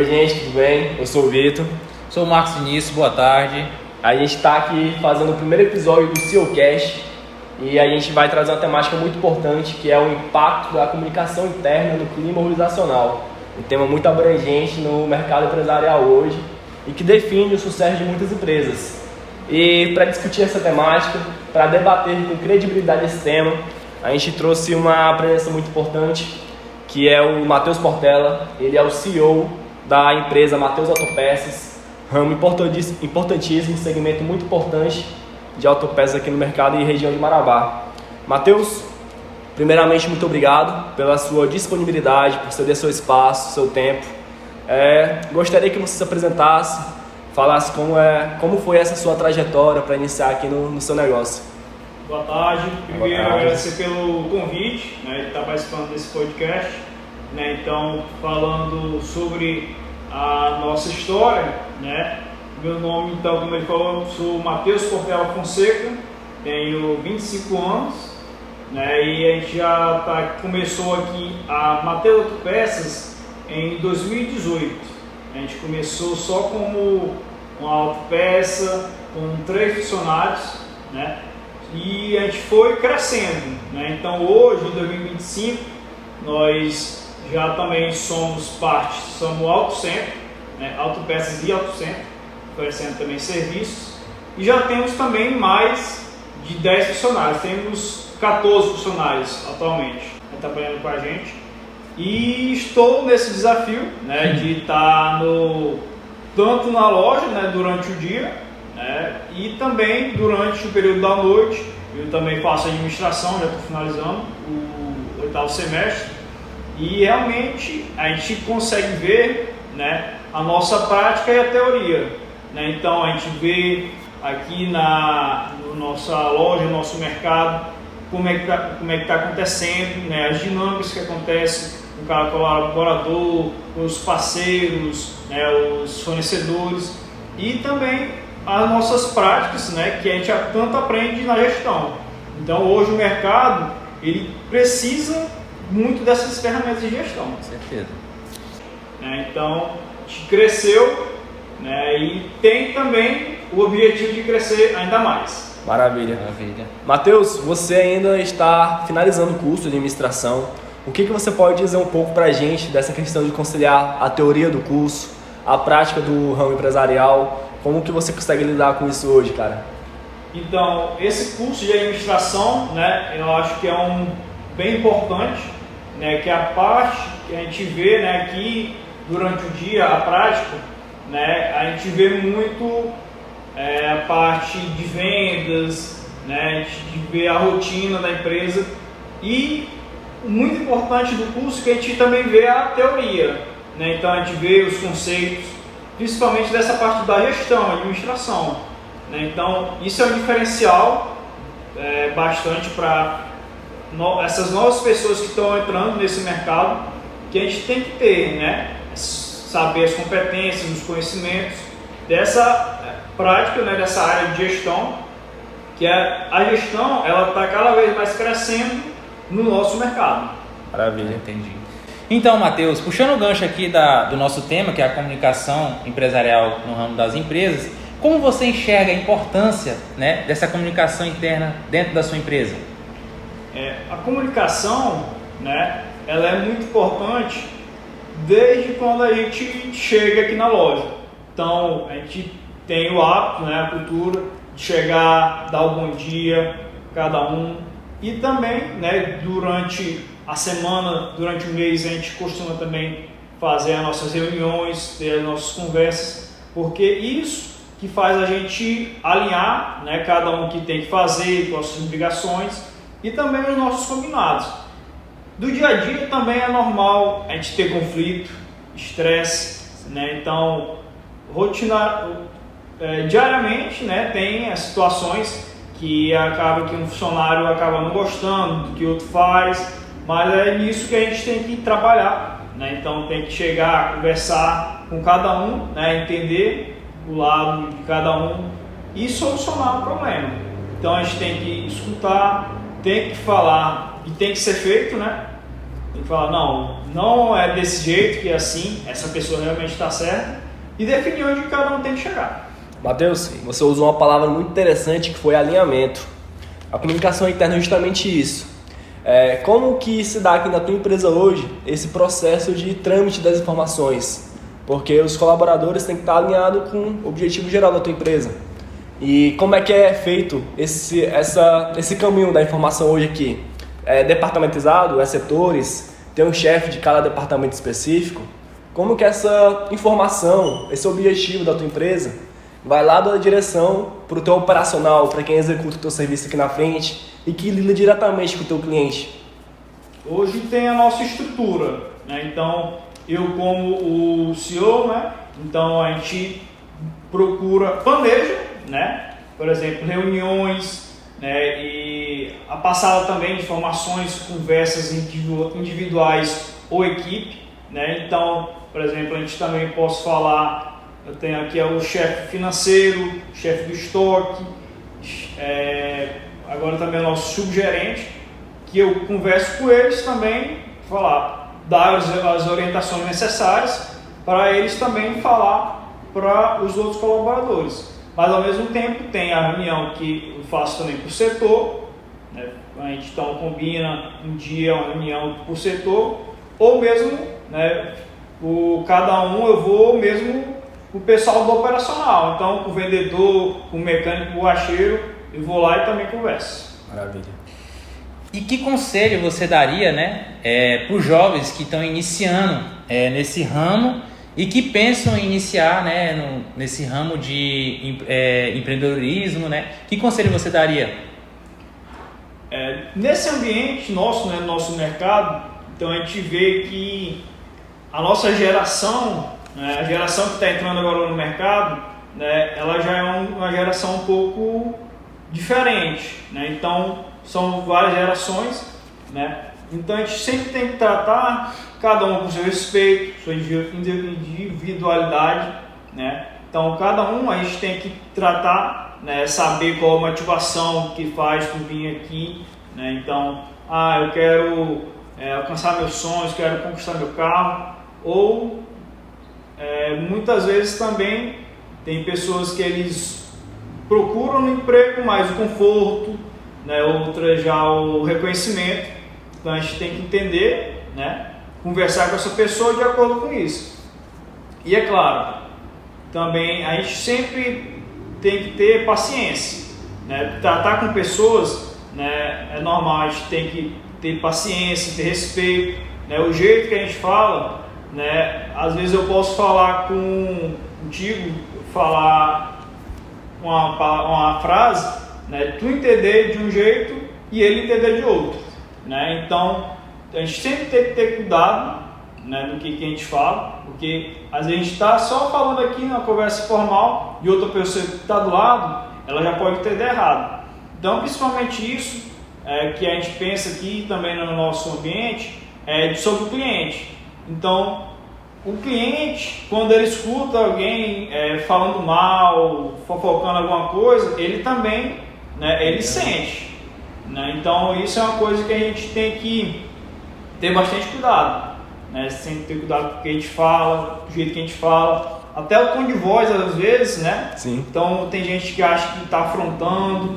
gente, tudo bem? Eu sou o Vitor. Sou o Marcos Vinícius, boa tarde. A gente está aqui fazendo o primeiro episódio do CEOcast e a gente vai trazer uma temática muito importante, que é o impacto da comunicação interna no clima organizacional. Um tema muito abrangente no mercado empresarial hoje e que define o sucesso de muitas empresas. E para discutir essa temática, para debater com credibilidade esse tema, a gente trouxe uma presença muito importante, que é o Matheus Portela. Ele é o CEO da empresa Matheus Autopeças, ramo importantíssimo, segmento muito importante de autopeças aqui no mercado e região de Marabá. Matheus, primeiramente, muito obrigado pela sua disponibilidade, por ceder seu espaço, seu tempo. Gostaria que você se apresentasse, falasse como foi essa sua trajetória para iniciar aqui no seu negócio. Boa tarde. Primeiro, agradecer pelo convite, de estar participando desse podcast. Então, falando sobre a nossa história, meu nome, então, como ele falou, sou Matheus Portela Fonseca, tenho 25 anos, e a gente já começou aqui a Matheus Autopeças em 2018. A gente começou só como uma autopeça, com 3 funcionários, e a gente foi crescendo. Então, hoje, em 2025, nós já também somos Autocentro, Autopeças e Autocentro, oferecendo também serviços, e já temos também mais de 10 funcionários, temos 14 funcionários atualmente trabalhando com a gente, e estou nesse desafio de estar tanto na loja durante o dia, e também durante o período da noite. Eu também faço administração, já estou finalizando o 8º semestre, e realmente a gente consegue ver a nossa prática e a teoria. Então a gente vê aqui na nossa loja, no nosso mercado, como é que está acontecendo, as dinâmicas que acontecem com cada colaborador, os parceiros, os fornecedores, e também as nossas práticas, que a gente tanto aprende na gestão. Então hoje o mercado ele precisa muito dessas ferramentas de gestão. Com certeza. Então a gente cresceu, e tem também o objetivo de crescer ainda mais. Maravilha. Matheus, você ainda está finalizando o curso de administração. O que você pode dizer um pouco para a gente dessa questão de conciliar a teoria do curso, a prática do ramo empresarial? Como que você consegue lidar com isso hoje, cara? Então, esse curso de administração, eu acho que é bem importante, que a parte que a gente vê aqui durante o dia, a prática, a gente vê muito a parte de vendas, a gente vê a rotina da empresa, e muito importante do curso que a gente também vê a teoria, então a gente vê os conceitos, principalmente dessa parte da gestão, administração. Então isso é um diferencial bastante para essas novas pessoas que estão entrando nesse mercado, que a gente tem que ter, saber as competências, os conhecimentos dessa prática, dessa área de gestão, que a gestão ela está cada vez mais crescendo no nosso mercado. Maravilha, entendi. Então, Matheus, puxando o gancho aqui do nosso tema, que é a comunicação empresarial no ramo das empresas, como você enxerga a importância dessa comunicação interna dentro da sua empresa? A comunicação, ela é muito importante desde quando a gente chega aqui na loja. Então, a gente tem o hábito, a cultura de chegar, dar o bom dia a cada um, e também, durante a semana, durante o mês, a gente costuma também fazer as nossas reuniões, ter as nossas conversas, porque isso que faz a gente alinhar, cada um que tem que fazer, com as suas obrigações, e também os nossos combinados. Do dia a dia também é normal a gente ter conflito, estresse, então diariamente tem as situações que acaba que um funcionário acaba não gostando do que o outro faz, mas é nisso que a gente tem que trabalhar, então tem que chegar, conversar com cada um, entender o lado de cada um e solucionar o problema. Então a gente tem que escutar, tem que falar e tem que ser feito, tem que falar, não é desse jeito, que é assim, essa pessoa realmente está certa, e definir onde cada um tem que chegar. Matheus, você usou uma palavra muito interessante que foi alinhamento. A comunicação interna é justamente isso. Como que se dá aqui na tua empresa hoje esse processo de trâmite das informações? Porque os colaboradores têm que estar alinhados com o objetivo geral da tua empresa. E como é que é feito esse caminho da informação hoje aqui? É departamentalizado? É setores? Tem um chefe de cada departamento específico? Como que essa informação, esse objetivo da tua empresa vai lá da direção para o teu operacional, para quem executa o teu serviço aqui na frente e que lida diretamente com o teu cliente? Hoje tem a nossa estrutura, né? Então, eu como o CEO, né? Então a gente planeja, né? Por exemplo, reuniões, né? E a passada também de informações, conversas individuais ou equipe, né? Então, por exemplo, a gente também posso falar, eu tenho aqui o chefe financeiro, chefe do estoque, agora também o nosso subgerente, que eu converso com eles também, dar as orientações necessárias para eles também falar para os outros colaboradores. Mas ao mesmo tempo tem a reunião que eu faço também por setor, né? A gente então combina um dia uma reunião por setor, ou mesmo, né, cada um eu vou mesmo o pessoal do operacional, então com o vendedor, com o mecânico, com o borracheiro, eu vou lá e também converso. Maravilha. E que conselho você daria, né, para os jovens que estão iniciando nesse ramo e que pensam em iniciar, né, nesse ramo de empreendedorismo, né? Que conselho você daria? Nesse ambiente nosso, né, nosso mercado, então a gente vê que a nossa geração, né, a geração que está entrando agora no mercado, né, ela já é uma geração um pouco diferente, né? Então são várias gerações, né? Então a gente sempre tem que tratar cada um com seu respeito, sua individualidade, né? Então cada um a gente tem que tratar, né? Saber qual a motivação que faz tu vir aqui, né? Então, eu quero alcançar meus sonhos, quero conquistar meu carro, ou muitas vezes também tem pessoas que eles procuram no emprego mais o conforto, né? Outras já o reconhecimento. Então a gente tem que entender, né? Conversar com essa pessoa de acordo com isso. E é claro, também a gente sempre tem que ter paciência, né? Tratar com pessoas, né? É normal, a gente tem que ter paciência, ter respeito, né? O jeito que a gente fala, né? Às vezes eu posso falar contigo, falar uma frase, né? Tu entender de um jeito e ele entender de outro, né? Então a gente sempre tem que ter cuidado, né, do que a gente fala, porque às vezes a gente está só falando aqui numa conversa formal e outra pessoa que está do lado, ela já pode entender errado. Então principalmente isso que a gente pensa aqui também no nosso ambiente sobre o cliente. Então o cliente, quando ele escuta alguém falando mal, fofocando alguma coisa, ele também, né, ele sente, né? Então isso é uma coisa que a gente tem que ter bastante cuidado, né? Sempre ter cuidado com o que a gente fala, do jeito que a gente fala, até o tom de voz às vezes, né? Sim. Então tem gente que acha que está afrontando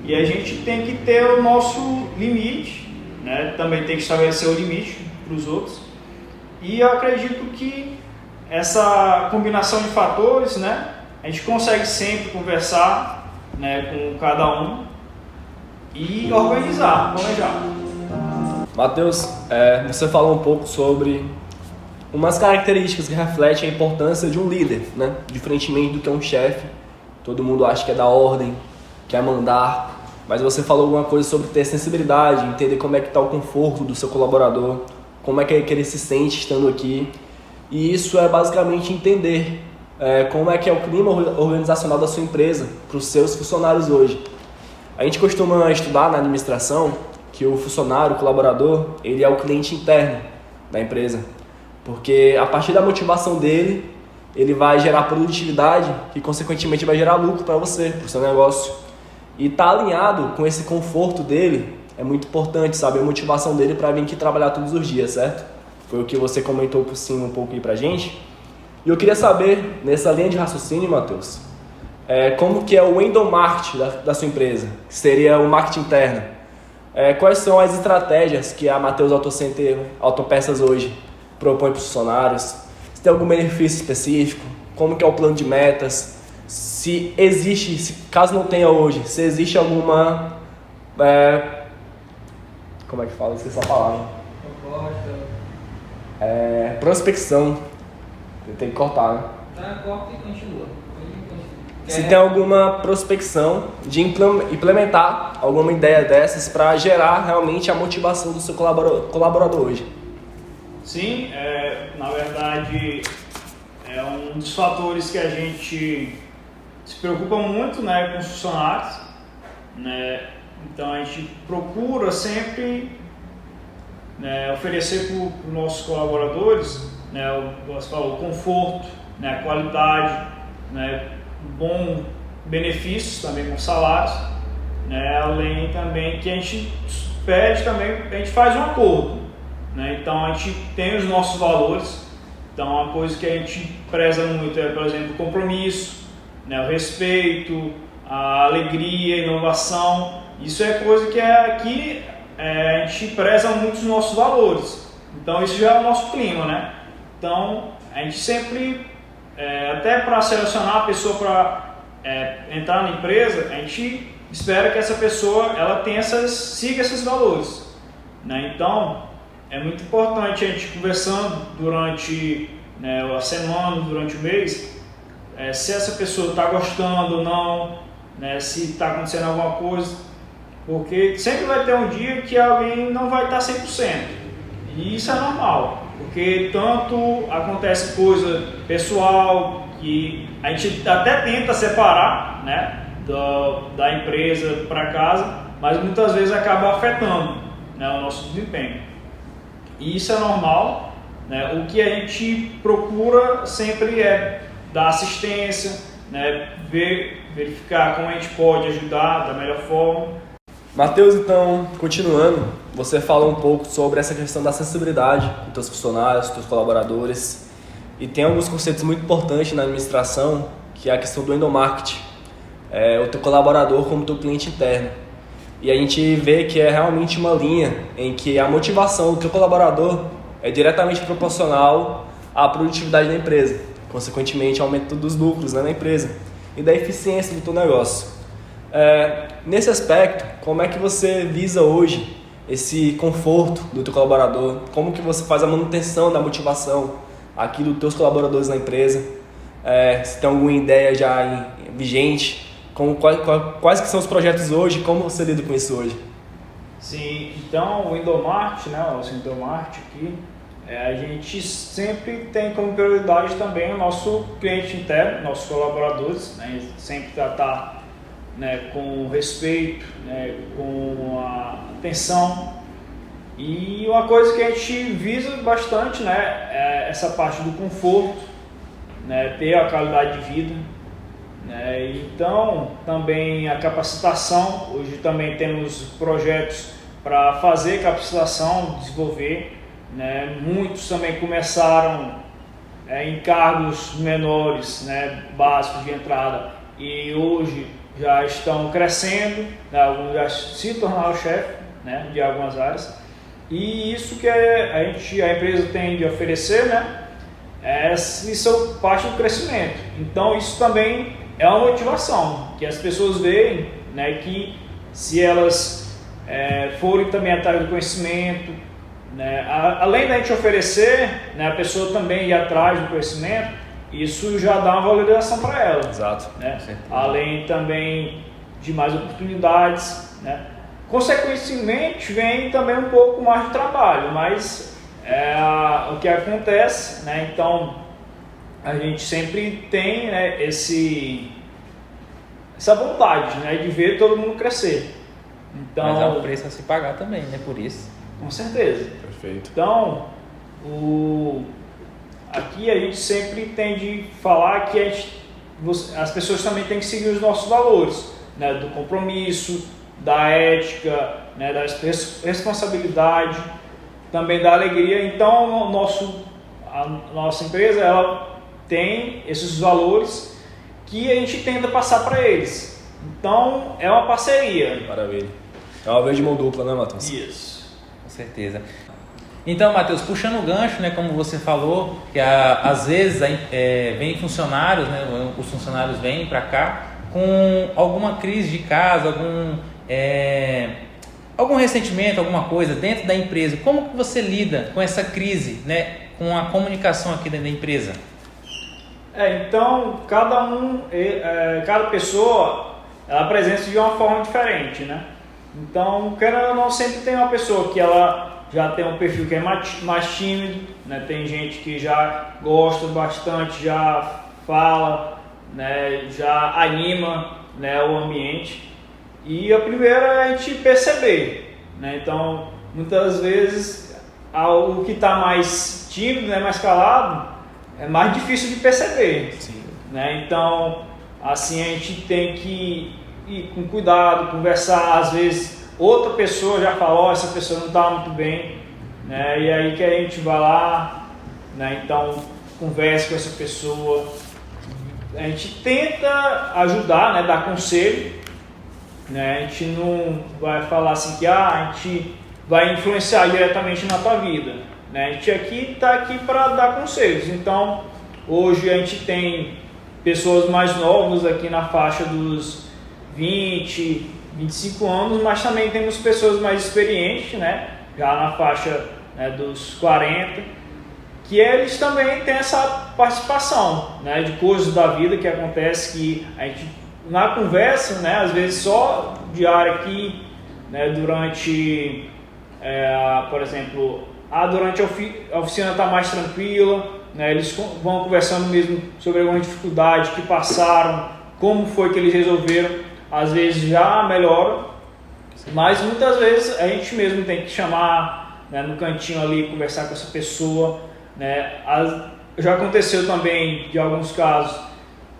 e a gente tem que ter o nosso limite, né? Também tem que estabelecer o limite para os outros. E eu acredito que essa combinação de fatores, né? A gente consegue sempre conversar, né, com cada um e organizar, planejar. Matheus, você falou um pouco sobre umas características que refletem a importância de um líder, né? Diferentemente do que é um chefe. Todo mundo acha que é dar ordem, que é mandar, mas você falou alguma coisa sobre ter sensibilidade, entender como é que está o conforto do seu colaborador, como é que ele se sente estando aqui. E isso é basicamente entender como é que é o clima organizacional da sua empresa para os seus funcionários hoje. A gente costuma estudar na administração que o funcionário, o colaborador, ele é o cliente interno da empresa. Porque a partir da motivação dele, ele vai gerar produtividade que consequentemente vai gerar lucro para você, para o seu negócio. E tá alinhado com esse conforto dele, é muito importante saber a motivação dele para vir aqui trabalhar todos os dias, certo? Foi o que você comentou por cima um pouco aí pra gente. E eu queria saber, nessa linha de raciocínio, Matheus, como que é o endomarketing da sua empresa, que seria o marketing interno. Quais são as estratégias que a Matheus Autocenter Autopeças hoje propõe para os funcionários? Se tem algum benefício específico? Como que é o plano de metas? Se existe, caso não tenha hoje, se existe alguma... como é que fala? Esqueci a palavra. Prospecção. Tem que cortar, né? Corta e continua. Se tem alguma prospecção de implementar alguma ideia dessas para gerar realmente a motivação do seu colaborador hoje. Sim, na verdade é um dos fatores que a gente se preocupa muito, né, com os funcionários, né? Então a gente procura sempre, né, oferecer para os nossos colaboradores, né, o conforto, né, a qualidade, né, bom benefícios também com salários, né, além também que a gente pede também, a gente faz um acordo, né, então a gente tem os nossos valores, então uma coisa que a gente preza muito é, por exemplo, o compromisso, né, o respeito, a alegria, a inovação. Isso é coisa que aqui a gente preza muito os nossos valores, então isso já é o nosso clima, né? Então a gente sempre, até para selecionar a pessoa para entrar na empresa, a gente espera que essa pessoa ela siga esses valores, né? Então é muito importante a gente conversando durante, né, a semana, durante o mês, se essa pessoa está gostando ou não, né, se está acontecendo alguma coisa, porque sempre vai ter um dia que alguém não vai estar 100%, e isso é normal, porque tanto acontece coisa pessoal que a gente até tenta separar, né, da empresa para casa, mas muitas vezes acaba afetando, né, o nosso desempenho. E isso é normal, né? O que a gente procura sempre é dar assistência, né, verificar como a gente pode ajudar da melhor forma. Matheus, então, continuando, você fala um pouco sobre essa questão da acessibilidade dos teus funcionários, dos teus colaboradores, e tem alguns conceitos muito importantes na administração, que é a questão do endomarketing, o teu colaborador como teu cliente interno. E a gente vê que é realmente uma linha em que a motivação do teu colaborador é diretamente proporcional à produtividade da empresa, consequentemente ao aumento dos lucros, né, na empresa e da eficiência do teu negócio. Nesse aspecto, como é que você visa hoje esse conforto do teu colaborador? Como que você faz a manutenção da motivação aqui dos teus colaboradores na empresa? Se tem alguma ideia já vigente? Quais que são os projetos hoje? Como você lida com isso hoje? Sim, então o endomarketing, né, o endomarketing aqui, a gente sempre tem como prioridade também o nosso cliente interno, nossos colaboradores, né, sempre tratar, né, com respeito, né, com a atenção. E uma coisa que a gente visa bastante, né, é essa parte do conforto, né, ter a qualidade de vida. Então, também a capacitação, hoje também temos projetos para fazer capacitação, desenvolver, né? Muitos também começaram em cargos menores, né, básicos de entrada, e hoje já estão crescendo, né? Alguns já se tornaram chefe, né, de algumas áreas, e isso que a empresa tem de oferecer, né, isso é parte do crescimento. Então isso também é uma motivação, que as pessoas veem, né, que se elas forem também atrás do conhecimento, né, além da gente oferecer, né, a pessoa também ir atrás do conhecimento, isso já dá uma valorização para ela. Exato. Né? Além também de mais oportunidades, né? Consequentemente vem também um pouco mais de trabalho, mas o que acontece, né? Então a gente sempre tem, né, essa vontade, né, de ver todo mundo crescer. Então, mas é um preço a se pagar também, né, por isso. Com certeza. Perfeito. Então, aqui a gente sempre tem de falar que as pessoas também têm que seguir os nossos valores, né, do compromisso, da ética, né, da responsabilidade, também da alegria. Então, a nossa empresa, ela tem esses valores que a gente tenta passar para eles. Então, é uma parceria. Maravilha. É uma vez de mão dupla, né, Matheus? Isso. Com certeza. Então, Matheus, puxando o gancho, né, como você falou, que às vezes vem funcionários, né, os funcionários vêm para cá com alguma crise de casa, algum ressentimento, alguma coisa dentro da empresa. Como que você lida com essa crise, né, com a comunicação aqui dentro da empresa? Então, cada pessoa, ela apresenta de uma forma diferente, né? Então, querendo ou não, sempre tem uma pessoa que ela já tem um perfil que é mais tímido, né? Tem gente que já gosta bastante, já fala, né? Já anima, né, o ambiente. E a primeira é a gente perceber, né? Então, muitas vezes, o que está mais tímido, né, mais calado, é mais difícil de perceber. Sim. Né? Então, assim, a gente tem que ir com cuidado, conversar. Às vezes, outra pessoa já falou, essa pessoa não está muito bem, né? E aí que a gente vai lá, né? Então, conversa com essa pessoa. A gente tenta ajudar, né? Dar conselho, né? A gente não vai falar assim que a gente vai influenciar diretamente na tua vida, né? A gente está aqui para dar conselhos. Então, hoje a gente tem pessoas mais novas aqui na faixa dos 20, 25 anos, mas também temos pessoas mais experientes, né? Já na faixa, né, dos 40, que eles também têm essa participação, né, de coisas da vida que acontece, que a gente, na conversa, né, às vezes só diária aqui, né, durante, por exemplo, durante a oficina está mais tranquila, né, eles vão conversando mesmo sobre alguma dificuldade que passaram, como foi que eles resolveram. Às vezes já melhora, mas muitas vezes a gente mesmo tem que chamar, né, no cantinho ali, conversar com essa pessoa, né. Já aconteceu também, de alguns casos,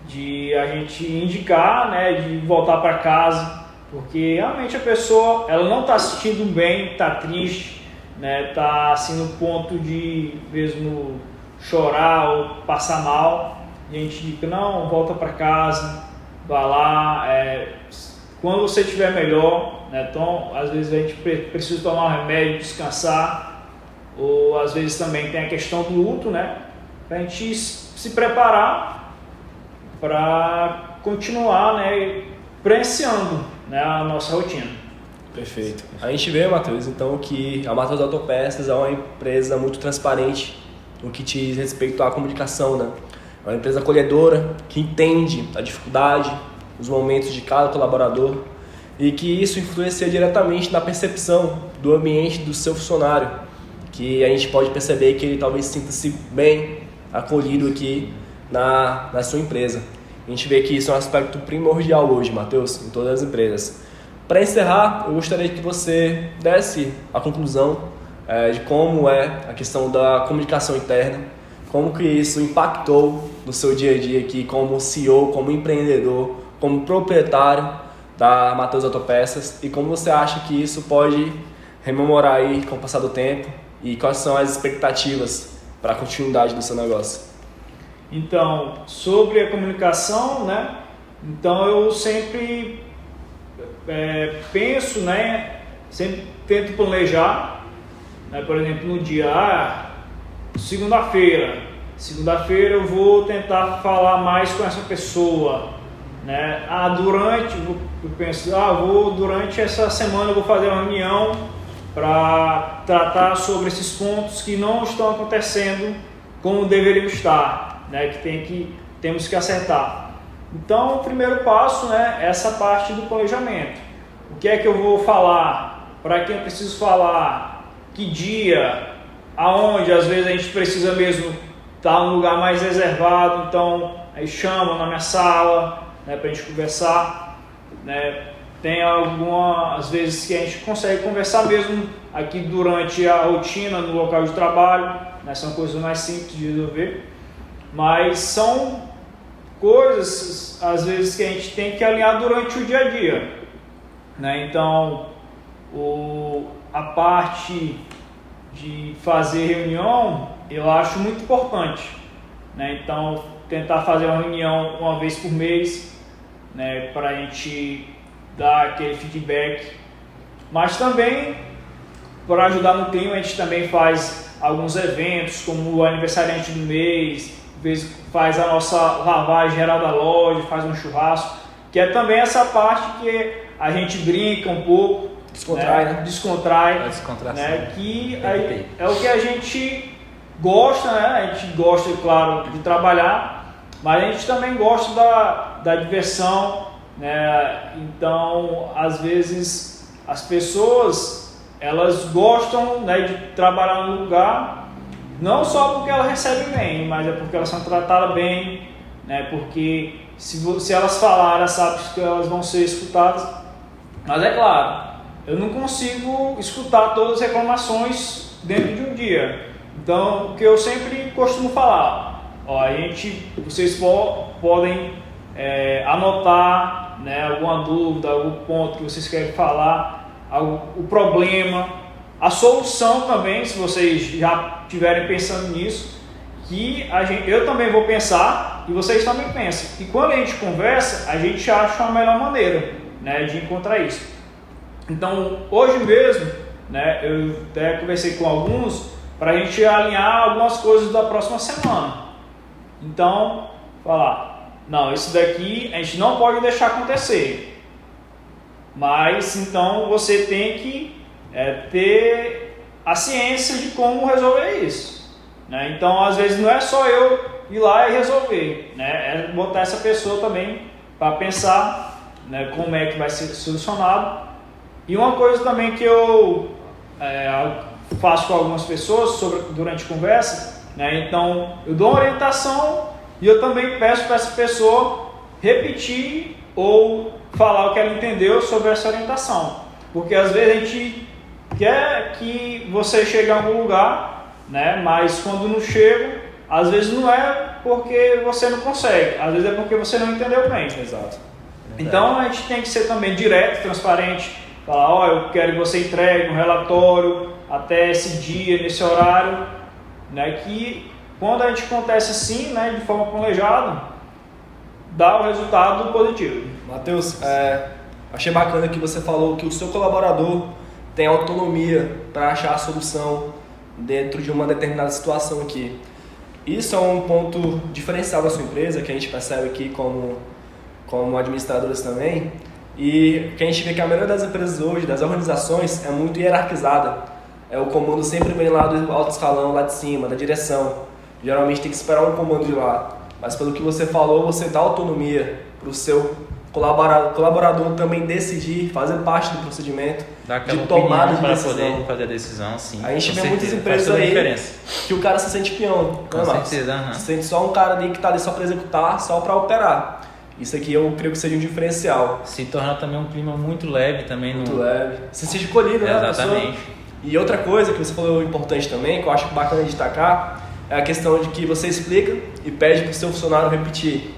de a gente indicar, né, de voltar para casa, porque realmente a pessoa ela não está se sentindo bem, está triste, né, está assim no ponto de mesmo chorar ou passar mal, e a gente diz, não, volta para casa, vá lá, quando você estiver melhor, né, então às vezes a gente precisa tomar um remédio, descansar, ou às vezes também tem a questão do luto, né, para a gente se preparar para continuar, né, presenciando, né, a nossa rotina. Perfeito. A gente vê, Matheus, então, que a Matheus Autopeças é uma empresa muito transparente no que diz respeito à comunicação, né? É uma empresa acolhedora, que entende a dificuldade, os momentos de cada colaborador, e que isso influencia diretamente na percepção do ambiente do seu funcionário, que a gente pode perceber que ele talvez sinta-se bem acolhido aqui na sua empresa. A gente vê que isso é um aspecto primordial hoje, Matheus, em todas as empresas. Para encerrar, eu gostaria que você desse a conclusão de como é a questão da comunicação interna, como que isso impactou no seu dia a dia aqui como CEO, como empreendedor, como proprietário da Matheus Autopeças, e como você acha que isso pode rememorar aí com o passar do tempo e quais são as expectativas para a continuidade do seu negócio. Então, sobre a comunicação, né? Então eu sempre penso, né? Sempre tento planejar, né? Por exemplo, no dia segunda-feira eu vou tentar falar mais com essa pessoa, né? Eu penso, durante essa semana eu vou fazer uma reunião para tratar sobre esses pontos que não estão acontecendo como deveriam estar, né? Temos que acertar. Então, o primeiro passo, né, é essa parte do planejamento. O que é que eu vou falar? Para quem eu preciso falar? Que dia? Aonde? Às vezes a gente precisa mesmo estar num lugar mais reservado, então aí chama na minha sala, né, para a gente conversar, né? Tem às vezes que a gente consegue conversar mesmo aqui durante a rotina no local de trabalho, né? São coisas mais simples de resolver, mas são coisas às vezes que a gente tem que alinhar durante o dia a dia, né? Então a parte de fazer reunião, eu acho muito importante, né? Então, tentar fazer uma reunião uma vez por mês, né, para a gente dar aquele feedback, mas também para ajudar no clima, a gente também faz alguns eventos, como o aniversariante do mês, faz a nossa lavagem geral da loja, faz um churrasco, que é também essa parte que a gente brinca um pouco, descontrai, né? Descontrai, né? Que é o que a gente gosta, né? A gente gosta, claro, de trabalhar, mas a gente também gosta da diversão, né? Então, às vezes, as pessoas, elas gostam, né, de trabalhar no lugar, não só porque elas recebem bem, mas é porque elas são tratadas bem, né? Porque se elas falarem, sabe que elas vão ser escutadas. Mas é claro, eu não consigo escutar todas as reclamações dentro de um dia. Então, o que eu sempre costumo falar, vocês podem anotar, né, alguma dúvida, algum ponto que vocês querem falar, o problema, a solução também, se vocês já estiverem pensando nisso, que eu também vou pensar e vocês também pensam. E quando a gente conversa, a gente acha uma melhor maneira, né, de encontrar isso. Então, hoje mesmo, né, eu até conversei com alguns para a gente alinhar algumas coisas da próxima semana. Então, falar, não, isso daqui a gente não pode deixar acontecer. Mas, então, você tem que ter a ciência de como resolver isso, né? Então, às vezes, não é só eu ir lá e resolver, né? É botar essa pessoa também para pensar, né, como é que vai ser solucionado. E uma coisa também que eu faço com algumas pessoas durante a conversa, né? Então, eu dou uma orientação e eu também peço para essa pessoa repetir ou falar o que ela entendeu sobre essa orientação. Porque às vezes a gente quer que você chegue a algum lugar, né? Mas quando não chega, às vezes não é porque você não consegue, às vezes é porque você não entendeu bem. Exato. Então a gente tem que ser também direto, transparente, falar, eu quero que você entregue um relatório até esse dia, nesse horário, né? Que quando a gente acontece assim, né, de forma planejada, dá o resultado positivo. Matheus, achei bacana que você falou que o seu colaborador tem autonomia para achar a solução dentro de uma determinada situação aqui. Isso é um ponto diferencial da sua empresa, que a gente percebe aqui como administradores também, e que a gente vê que a maioria das empresas hoje, das organizações, é muito hierarquizada. O comando sempre vem lá do alto escalão, lá de cima, da direção. Geralmente tem que esperar um comando de lá. Mas pelo que você falou, você dá autonomia para o seu colaborador também decidir, fazer parte do procedimento de tomada de para decisão. Poder fazer a decisão, sim. A gente vê muitas empresas aí que o cara se sente peão. Com certeza. Se sente só um cara ali que está ali só para executar, só para operar. Isso aqui eu creio que seja um diferencial. Se torna também um clima muito leve também. Muito leve. Você se sente colhido, né? Exatamente. E outra coisa que você falou importante também, que eu acho bacana destacar, é a questão de que você explica e pede para o seu funcionário repetir.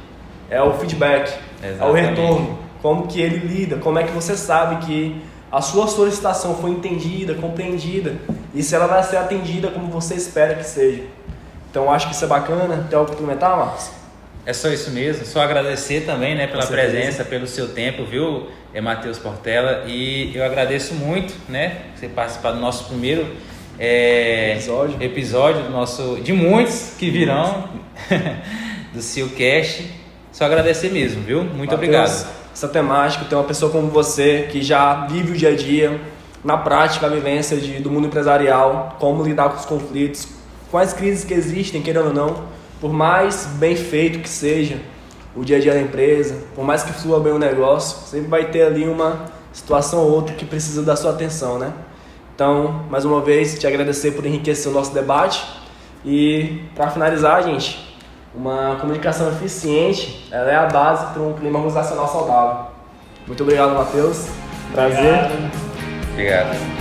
É o feedback, é o retorno, como que ele lida, como é que você sabe que a sua solicitação foi entendida, compreendida e se ela vai ser atendida como você espera que seja. Então eu acho que isso é bacana. Tem algo para complementar, Marcos? É só isso mesmo, só agradecer também, né, pela presença, pelo seu tempo, viu, Matheus Portela, e eu agradeço muito, né, você participar do nosso primeiro episódio de muitos que virão do SEOcast. Só agradecer mesmo, viu? Muito obrigado. Essa temática, tem uma pessoa como você que já vive o dia a dia, na prática, a vivência do mundo empresarial, como lidar com os conflitos, quais crises que existem, querendo ou não. Por mais bem feito que seja o dia a dia da empresa, por mais que flua bem o negócio, sempre vai ter ali uma situação ou outra que precisa da sua atenção, né? Então, mais uma vez, te agradecer por enriquecer o nosso debate. E, para finalizar, gente, uma comunicação eficiente, ela é a base para um clima organizacional saudável. Muito obrigado, Matheus. Prazer. Obrigado.